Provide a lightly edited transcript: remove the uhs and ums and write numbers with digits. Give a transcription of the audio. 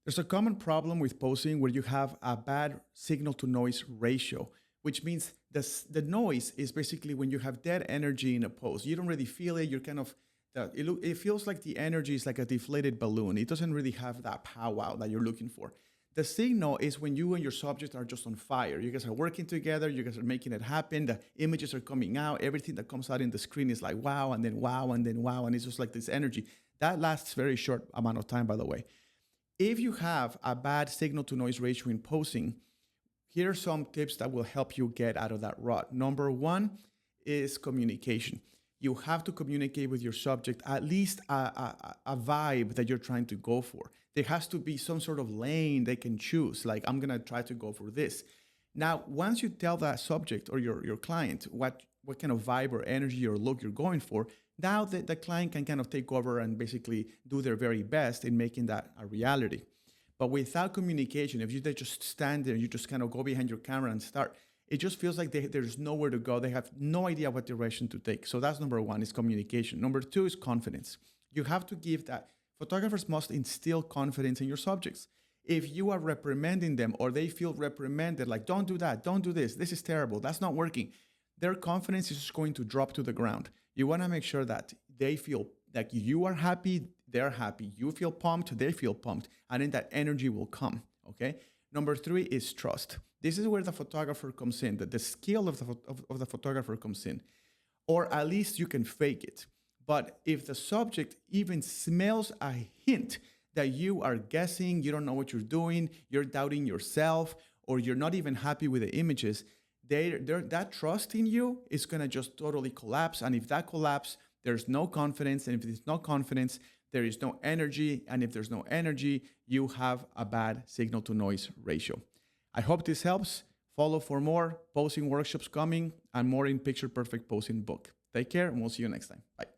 There's a common problem with posing where you have a bad signal to noise ratio, which means the noise is basically when you have dead energy in a pose. You don't really feel it. You're kind of, it feels like the energy is like a deflated balloon. It doesn't really have that powwow that you're looking for. The signal is when you and your subject are just on fire. You guys are working together. You guys are making it happen. The images are coming out. Everything that comes out in the screen is like wow, and then wow, and then wow. And it's just like this energy. That lasts very short amount of time, by the way. If you have a bad signal to noise ratio in posing, here are some tips that will help you get out of that rut. Number one is communication. You have to communicate with your subject at least a vibe that you're trying to go for. There has to be some sort of lane they can choose, like I'm gonna try to go for this. Now, once you tell that subject or your client what kind of vibe or energy or look you're going for, now the client can kind of take over and basically do their very best in making that a reality. But without communication, if they just stand there, you just kind of go behind your camera and start, it just feels like there's nowhere to go. They have no idea what direction to take. So that's number one, is communication. Number two is confidence. You have to give that. Photographers must instill confidence in your subjects. If you are reprimanding them or they feel reprimanded, like don't do that, don't do this is terrible, that's not working, their confidence is just going to drop to the ground. You want to make sure that they feel like you are happy, they're happy. You feel pumped, they feel pumped. And then that energy will come, okay? Number three is trust. This is where the photographer comes in, that the skill of the photographer comes in. Or at least you can fake it. But if the subject even smells a hint that you are guessing, you don't know what you're doing, you're doubting yourself, or you're not even happy with the images, that trust in you is gonna just totally collapse. And if that collapse, there's no confidence. And if there's no confidence, there is no energy. And if there's no energy, you have a bad signal to noise ratio. I hope this helps. Follow for more posing workshops coming and more in Picture Perfect Posing book. Take care and we'll see you next time. Bye.